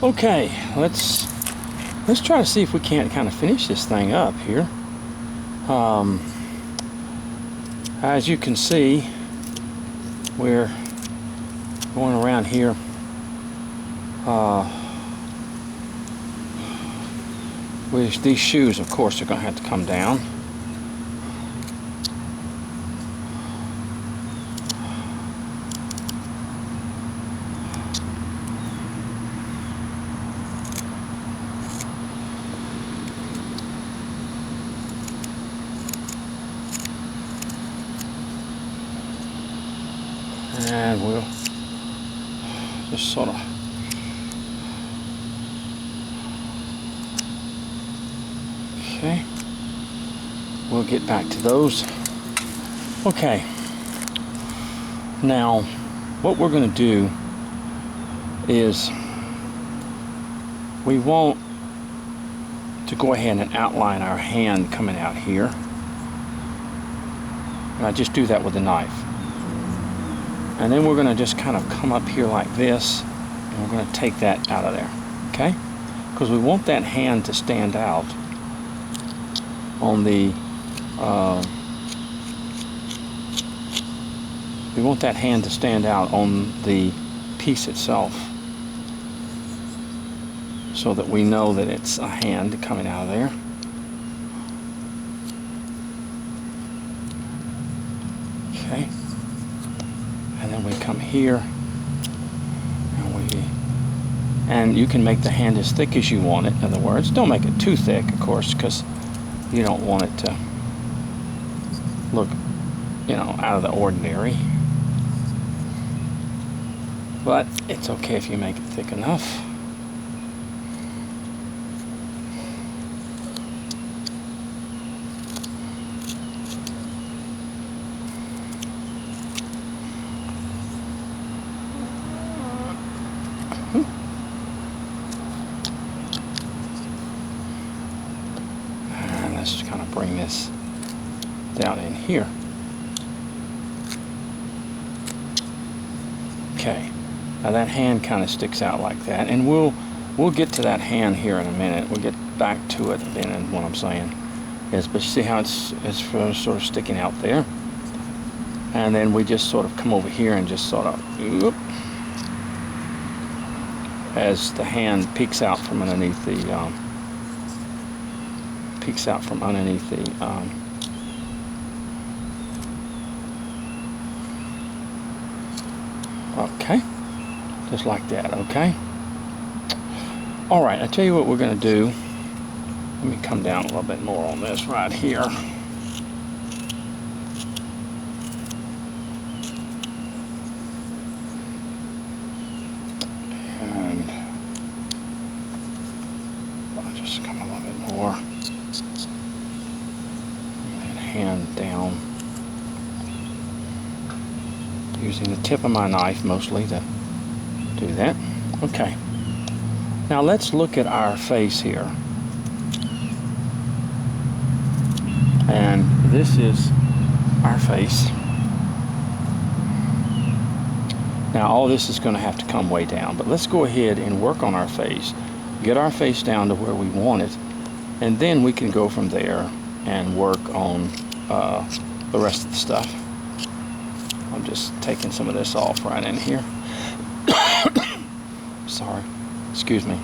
Okay, let's try to see if we can't kind of finish this thing up here. As you can see, we're going around here. These shoes, of course, are going to have to come down. And we'll just sort of okay, we'll get back to those. Okay, now what we're going to do is we want to go ahead and outline our hand coming out here, and I just do that with a knife. And then we're going to just kind of come up here like this, and we're going to take that out of there, okay? Because we want that hand to stand out on the, piece itself, so that we know that it's a hand coming out of there. Okay. And then we come here, and you can make the hand as thick as you want it. In other words, don't make it too thick, of course, because you don't want it to look, out of the ordinary. But it's okay if you make it thick enough. Let's kind of bring this down in here. Okay, now that hand kind of sticks out like that, and we'll get to that hand here in a minute. We'll get back to it then, and what I'm saying is, but you see how it's sort of sticking out there, and then we just sort of come over here and just sort of whoop, as the hand peeks out from underneath the okay, just like that. Okay, all right, I tell you what we're going to do. Let me come down a little bit more on this right here. And I'll just come a little bit more. Hand down, using the tip of my knife mostly to do that. Okay, now let's look at our face here, and this is our face. Now all this is going to have to come way down, but let's go ahead and work on our face, get our face down to where we want it, and then we can go from there and work on the rest of the stuff. I'm just taking some of this off right in here. Sorry, excuse me.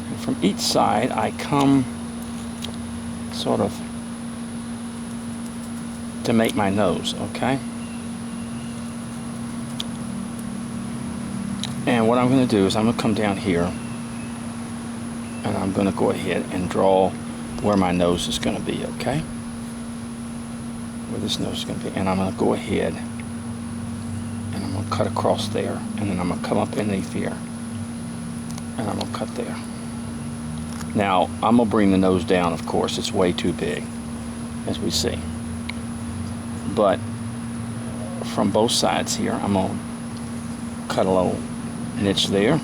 And from each side I come sort of to make my nose, okay? And what I'm going to do is I'm going to come down here, and I'm going to go ahead and draw where my nose is going to be, okay? Where this nose is going to be. And I'm going to go ahead and I'm going to cut across there, and then I'm going to come up underneath here, and I'm going to cut there. Now, I'm going to bring the nose down, of course. It's way too big, as we see. But from both sides here, I'm going to cut a little niche there.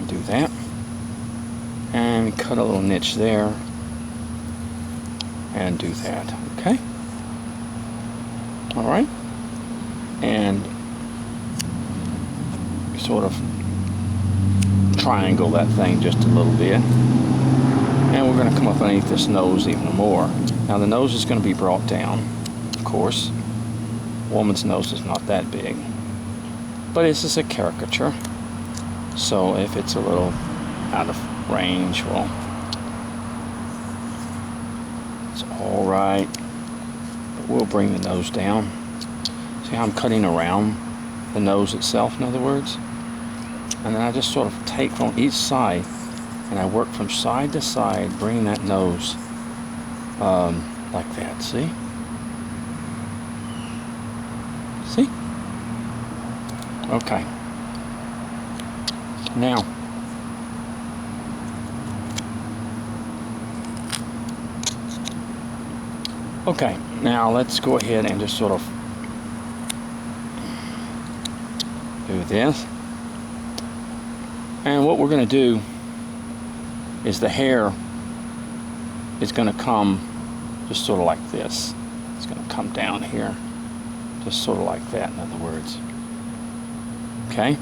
Do that, and cut a little niche there, and do that. Okay, All right, and sort of triangle that thing just a little bit, and we're going to come up underneath this nose even more. Now the nose is going to be brought down, of course. Woman's nose is not that big, but this is a caricature, so if it's a little out of range, well, it's all right. But we'll bring the nose down. See how I'm cutting around the nose itself, in other words? And then I just sort of take from each side, and I work from side to side, bringing that nose like that, see? See? Okay. Now, okay, now let's go ahead and just sort of do this. And what we're going to do is the hair is going to come just sort of like this. It's going to come down here, just sort of like that, in other words. Okay?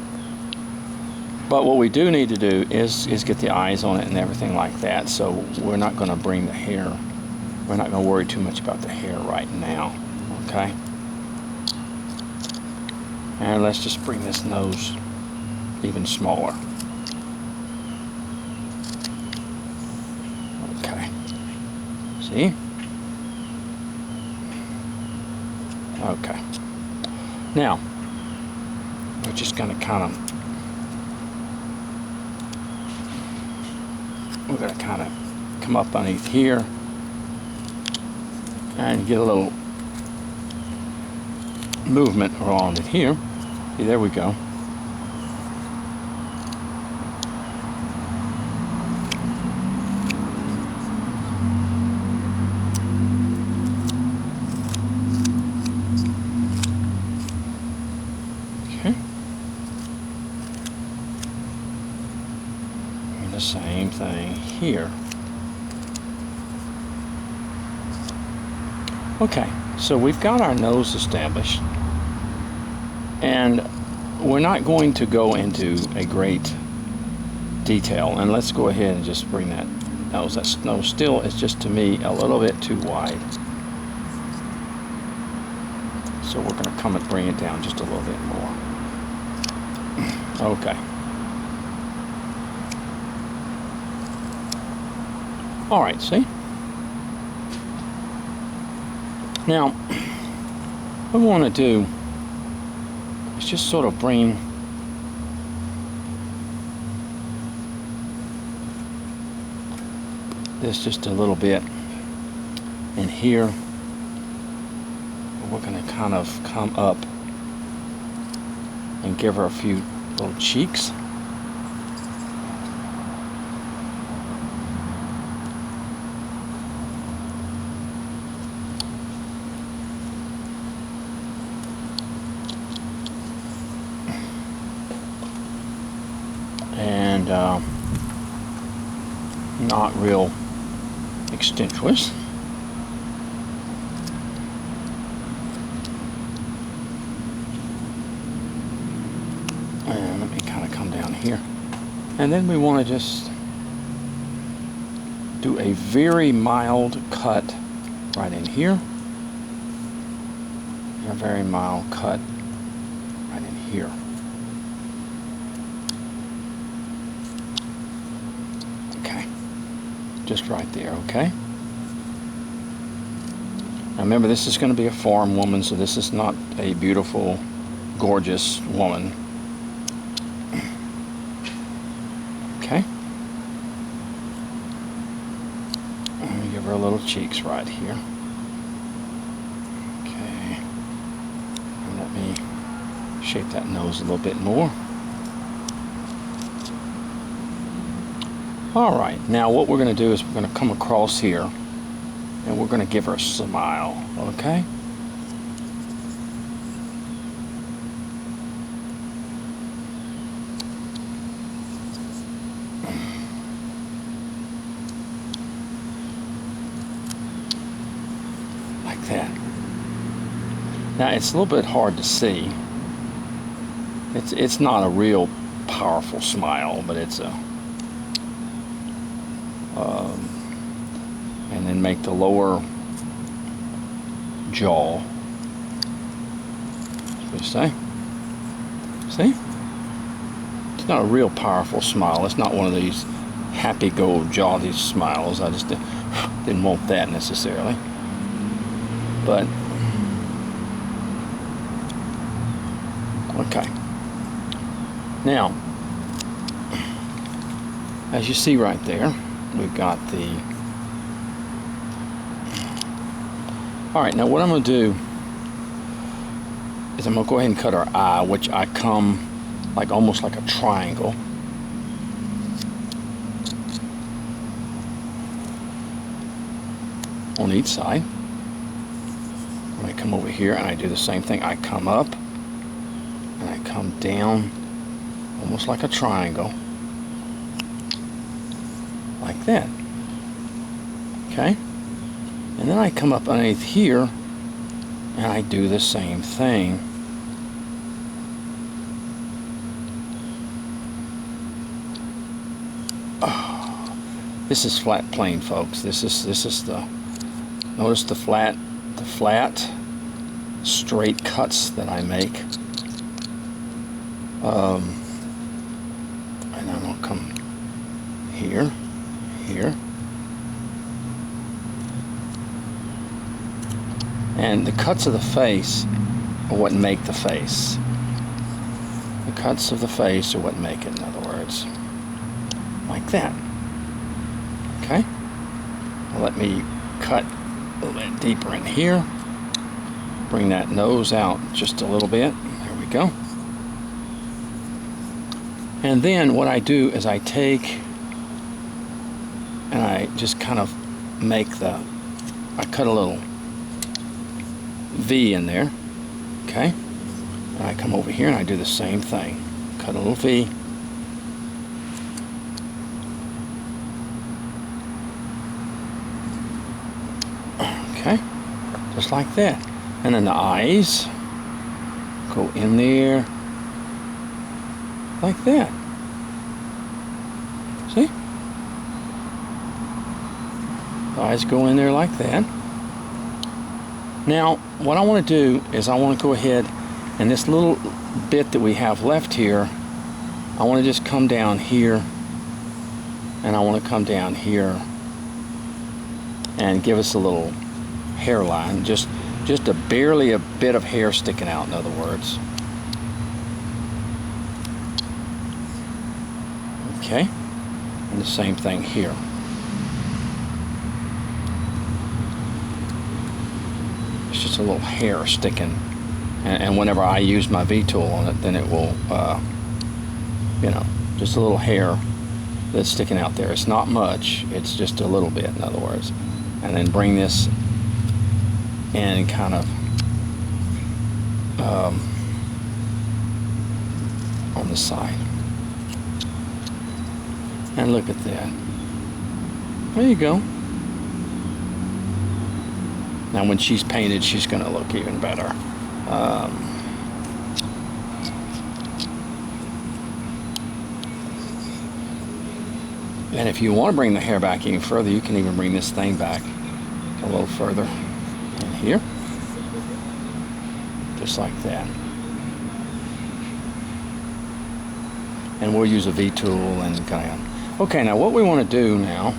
But what we do need to do is get the eyes on it and everything like that, so we're not going to bring the hair, we're not going to worry too much about the hair right now. Okay? And let's just bring this nose even smaller. Okay. See? Okay. Now, we're just going to kind of come up underneath here and get a little movement around it here. See, there we go. Okay. And the same thing here. Okay, so we've got our nose established, and we're not going to go into a great detail, and let's go ahead and just bring that nose. That nose still is just, to me, a little bit too wide. So we're going to come and bring it down just a little bit more. Okay. All right, see? Now, what we want to do is just sort of bring this just a little bit in here. We're going to kind of come up and give her a few little cheeks. And not real extensuous. And let me kind of come down here. And then we want to just do a very mild cut right in here. And a very mild cut right in here. Just right there, okay? Now remember, this is going to be a farm woman, so this is not a beautiful, gorgeous woman. Okay? And give her a little cheeks right here. Okay. And let me shape that nose a little bit more. All right, now what we're going to do is we're going to come across here and we're going to give her a smile, okay? Like that. Now it's a little bit hard to see. It's not a real powerful smile, but it's a. And then make the lower jaw. What you say? See? It's not a real powerful smile. It's not one of these happy-go-jolly smiles. I just didn't want that necessarily. But okay. Now, as you see right there, we've got the. All right, now what I'm going to do is I'm going to go ahead and cut our eye, which I come like almost like a triangle. On each side. When I come over here and I do the same thing, I come up and I come down almost like a triangle. Like that. Okay? And then I come up underneath here and I do the same thing. Oh, this is flat plane, folks. This is the, notice the flat straight cuts that I make. And I'm gonna come here. And the cuts of the face are what make the face. The cuts of the face are what make it, in other words. Like that. Okay? Now let me cut a little bit deeper in here. Bring that nose out just a little bit. There we go. And then what I do is I take and I just kind of make I cut a little V in there, okay? And I come over here and I do the same thing. Cut a little V. Okay, just like that. And then the eyes go in there like that. See? The eyes go in there like that. Now, what I want to do is I want to go ahead and this little bit that we have left here, I want to just come down here and I want to come down here and give us a little hairline, just barely a bit of hair sticking out, in other words. Okay, and the same thing here. It's just a little hair sticking, and whenever I use my V tool on it, then it will, you know, just a little hair that's sticking out there. It's not much, it's just a little bit, in other words. And then bring this in kind of on the side. And look at that. There you go. Now when she's painted, she's going to look even better. And if you want to bring the hair back even further, you can even bring this thing back a little further in here. Just like that. And we'll use a V tool and kind of... Okay, now what we want to do now...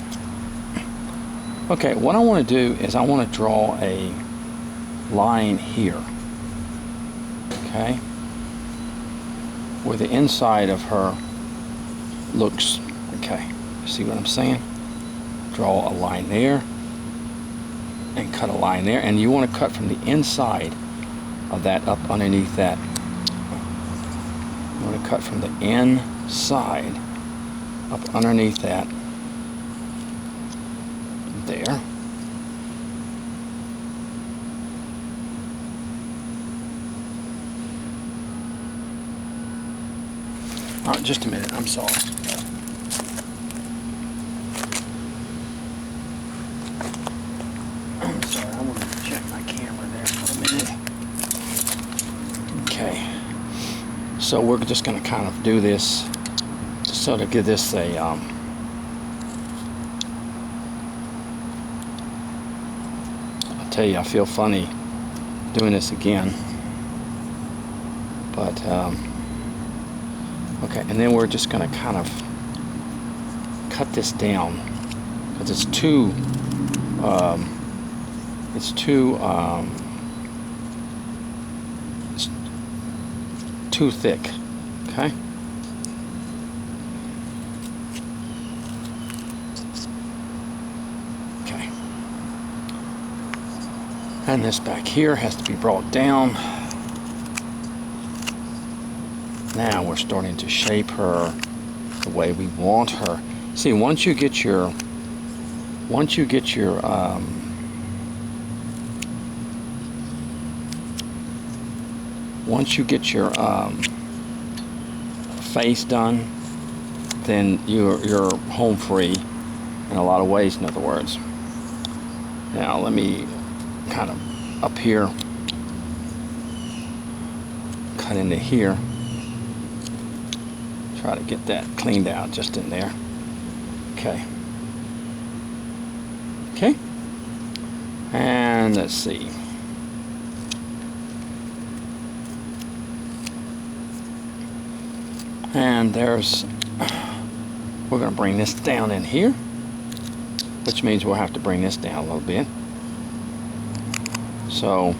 Okay, what I want to do is I want to draw a line here. Okay? Where the inside of her looks... Okay, see what I'm saying? Draw a line there. And cut a line there. And you want to cut from the inside of that up underneath that. You want to cut from the inside up underneath that. There. All right, just a minute. I'm sorry. I'm sorry. I want to check my camera there for a minute. So we're just going to kind of do this just sort of give this a I'll tell you, I feel funny doing this again, but okay, and then we're just going to kind of cut this down because it's too it's too thick. Okay. Okay. And this back here has to be brought down. Now we're starting to shape her the way we want her. See, once you get your face done, then you're home free in a lot of ways, in other words. Now let me kind of up here cut into here, try to get that cleaned out just in there. Okay. Okay. And let's see. And we're going to bring this down in here, which means we'll have to bring this down a little bit. So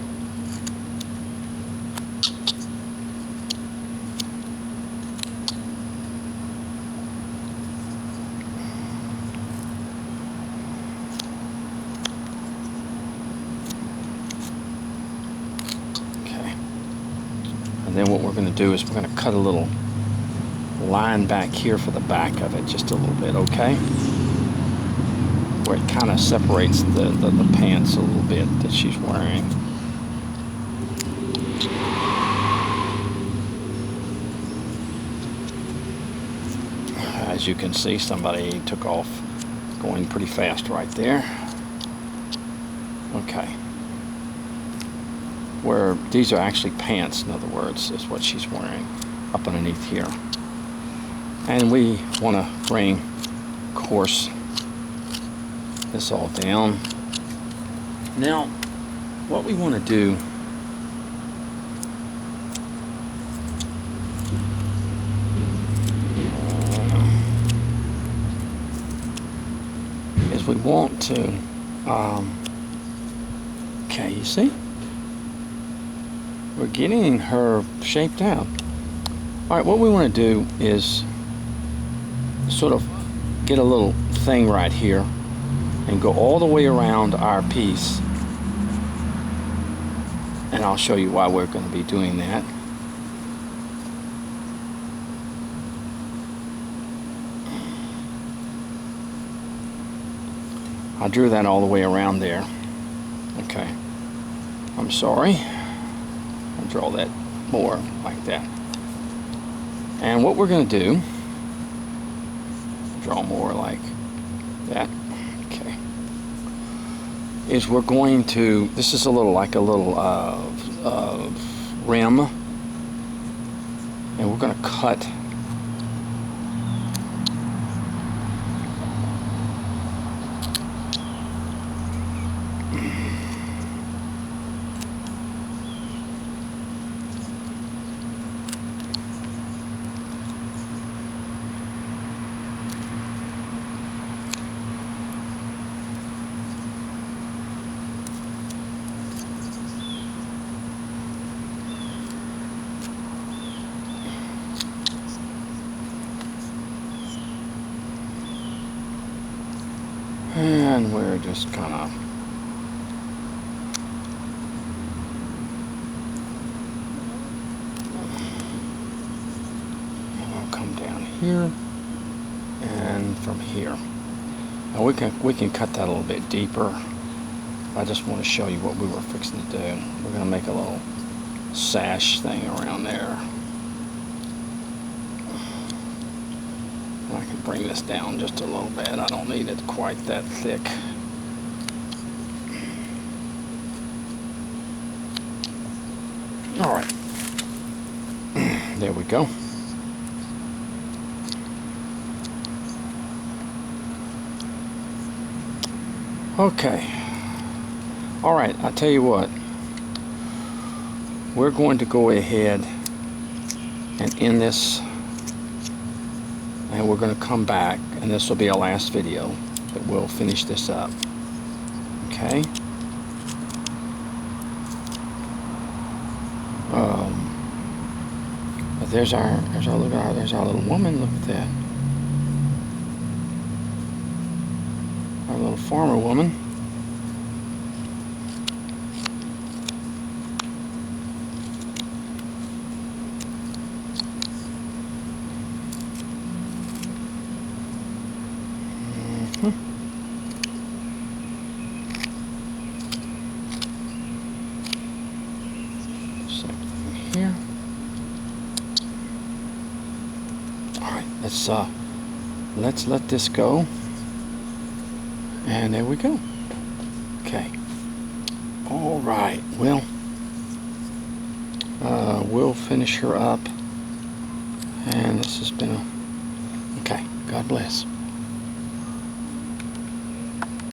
okay. And then what we're going to do is we're going to cut a little line back here for the back of it, just a little bit, okay? Where it kind of separates the pants a little bit that she's wearing. As you can see, somebody took off going pretty fast right there. Okay. Where these are actually pants, in other words, is what she's wearing up underneath here. And we want to bring, of course, this all down. Now, what we want to do is we want to, okay, you see? We're getting her shaped out. All right, what we want to do is sort of get a little thing right here and go all the way around our piece, and I'll show you why we're going to be doing that. I drew that all the way around there. Okay, I'm sorry. I'll draw that more like that. And what we're going to do, draw more like that, okay, is we're going to, this is a little like a little rim, and we're going to cut and we're just kind of we'll come down here and from here. Now we can cut that a little bit deeper. I just want to show you what we were fixing to do. We're going to make a little sash thing around there. I can bring this down just a little bit. I don't need it quite that thick. All right. There we go. Okay. All right, I'll tell you what. We're going to go ahead and end this, and we're going to come back, and this will be our last video, but we'll finish this up. Okay. But there's our little woman. Look at that. Our little farmer woman. Here. All right, let's let this go, and there we go. Okay. All right. Well, we'll finish her up, and this has been okay. God bless.